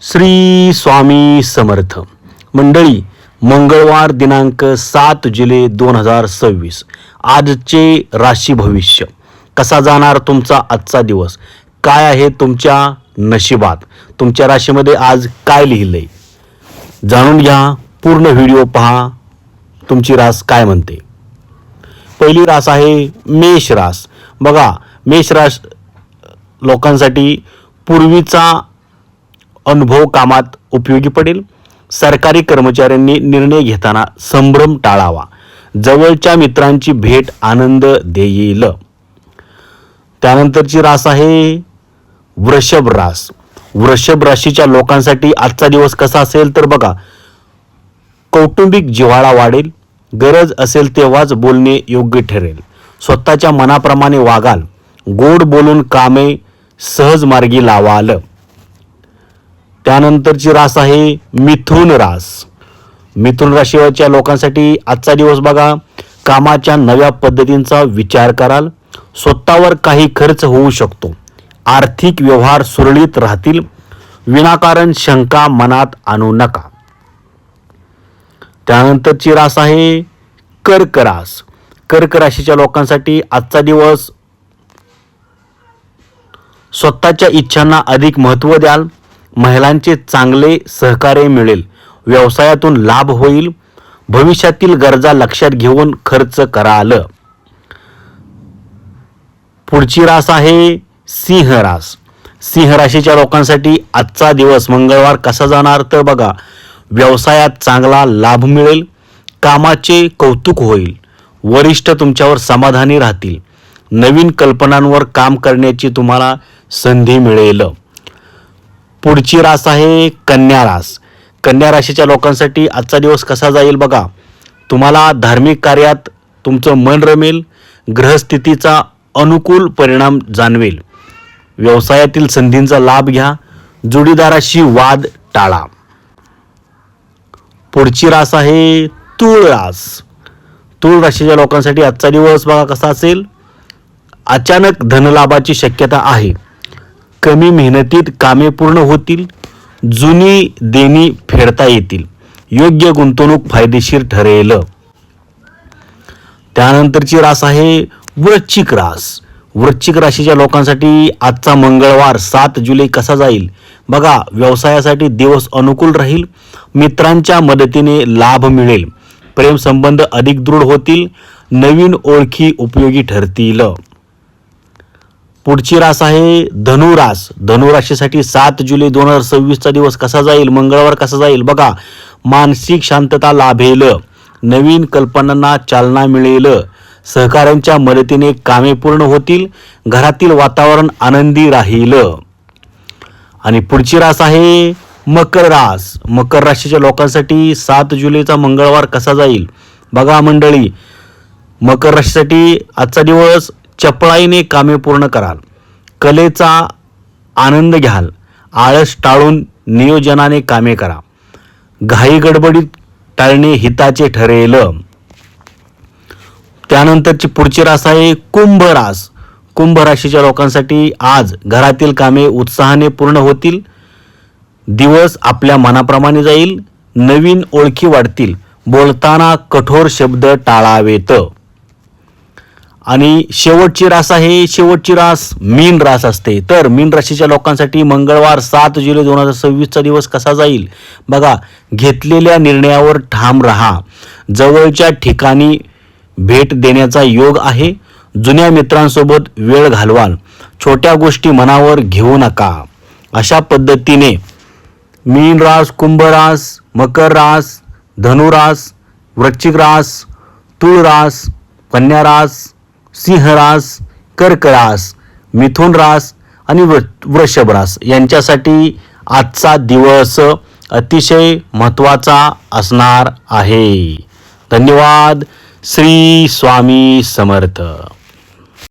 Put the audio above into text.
श्री स्वामी समर्थ मंडळी, मंगळवार दिनांक 7 जुलै 2026 आजचे राशी भविष्य कसा जाणार तुमचा आजचा दिवस, काय आहे तुमच्या नशिबात, तुमच्या राशीमध्ये आज काय लिहिलंय जाणून घ्या. पूर्ण व्हिडिओ पहा. तुमची रास काय म्हणते. पहिली रास आहे मेष रास. बघा, मेष रास लोकांसाठी पूर्वीचा अनुभव कामात उपयोगी पडेल. सरकारी कर्मचाऱ्यांनी निर्णय घेताना संभ्रम टाळावा. जवळच्या मित्रांची भेट आनंद देईल. त्यानंतरची रास आहे वृषभ रास. वृषभ राशीच्या लोकांसाठी आजचा दिवस कसा असेल तर बघा, कौटुंबिक जिव्हाळा वाढेल. गरज असेल तेव्हाच बोलणे योग्य ठरेल. स्वतःच्या मनाप्रमाणे वागाल. गोड बोलून कामे सहज मार्गी लावाल. त्यानंतरची रास आहे मिथुन रास. मिथुन राशीच्या लोकांसाठी आजचा दिवस बघा, कामाच्या नव्या पद्धतींचा विचार कराल. स्वतःवर काही खर्च होऊ शकतो. आर्थिक व्यवहार सुरळीत राहतील. विनाकारण शंका मनात आणू नका. त्यानंतरची रास आहे कर्क रास. कर्क राशीच्या लोकांसाठी आजचा दिवस स्वतःच्या इच्छांना अधिक महत्त्व द्याल. महिलांचे चांगले सहकार्य मिळेल. व्यवसायातून लाभ होईल. भविष्यातील गरजा लक्षात घेऊन खर्च कराल. पुढची रास आहे सिंह रास. सिंह राशीच्या लोकांसाठी आजचा दिवस मंगळवार कसा जाणार तर बघा, व्यवसायात चांगला लाभ मिळेल. कामाचे कौतुक होईल. वरिष्ठ तुमच्यावर समाधानी राहतील. नवीन कल्पनांवर काम करण्याची तुम्हाला संधी मिळेल. पुढची रास आहे कन्या रास. कन्या राशीच्या लोकांसाठी आजचा दिवस कसा जाईल बघा, तुम्हाला धार्मिक कार्यात तुमचं मन रमेल. ग्रहस्थितीचा अनुकूल परिणाम जाणवेल. व्यवसायातील संधींचा लाभ घ्या. जोडीदाराशी वाद टाळा. पुढची रास आहे तूळ रास. तूळ राशीच्या लोकांसाठी आजचा दिवस बघा कसा असेल. अचानक धनलाभाची शक्यता आहे. कमी मेहनतीत कामे पूर्ण होतील. जुनी देणी फेडता येतील. योग्य गुंतवणूक फायदेशीर ठरेल. त्यानंतरची रास आहे वृश्चिक रास. वृश्चिक राशीच्या लोकांसाठी आजचा मंगळवार 7 जुलै कसा जाईल बघा, व्यवसायासाठी दिवस अनुकूल राहील. मित्रांच्या मदतीने लाभ मिळेल. प्रेमसंबंध अधिक दृढ होतील. नवीन ओळखी उपयोगी ठरतील. पुढची रास आहे धनुरास. धनुराशीसाठी 7 जुलै 2026 चा दिवस कसा जाईल, मंगळवार कसा जाईल बघा, मानसिक शांतता लाभेल. नवीन कल्पनांना चालना मिळेल. सहकाऱ्यांच्या मदतीने कामे पूर्ण होतील. घरातील वातावरण आनंदी राहील. आणि पुढची रास आहे मकर रास. मकर राशीच्या लोकांसाठी 7 जुलैचा मंगळवार कसा जाईल बघा मंडळी, मकर राशीसाठी आजचा दिवस चपळाईने कामे पूर्ण कराल. कलेचा आनंद घ्याल. आळस टाळून नियोजनाने कामे करा. घाई गडबडीत टाळणे हिताचे ठरेल. त्यानंतरची पुढची रास आहे कुंभ रास. कुंभ राशीच्या लोकांसाठी आज घरातील कामे उत्साहाने पूर्ण होतील. दिवस आपल्या मनाप्रमाणे जाईल. नवीन ओळखी वाढतील. बोलताना कठोर शब्द टाळावेत. आणि शेवटची रास मीन रास असते. तर मीन राशीच्या लोकांसाठी मंगळवार 7 जुलै 2026 चा दिवस कसा जाईल बघा, घेतलेल्या निर्णयावर ठाम राहा. जवळच्या ठिकाणी भेट देण्याचा योग आहे. जुन्या मित्रांसोबत वेळ घालवाल. छोट्या गोष्टी मनावर घेऊ नका. अशा पद्धतीने मीन रास, कुंभ रास, मकर रास, धनुरास, वृश्चिक रास, तुळ रास, कन्या रास, सिंह रास, कर्क रास, मिथुन रास आणि वृषभ रास यांच्यासाठी आजचा दिवस अतिशय महत्त्वाचा असणार आहे. धन्यवाद. श्री स्वामी समर्थ.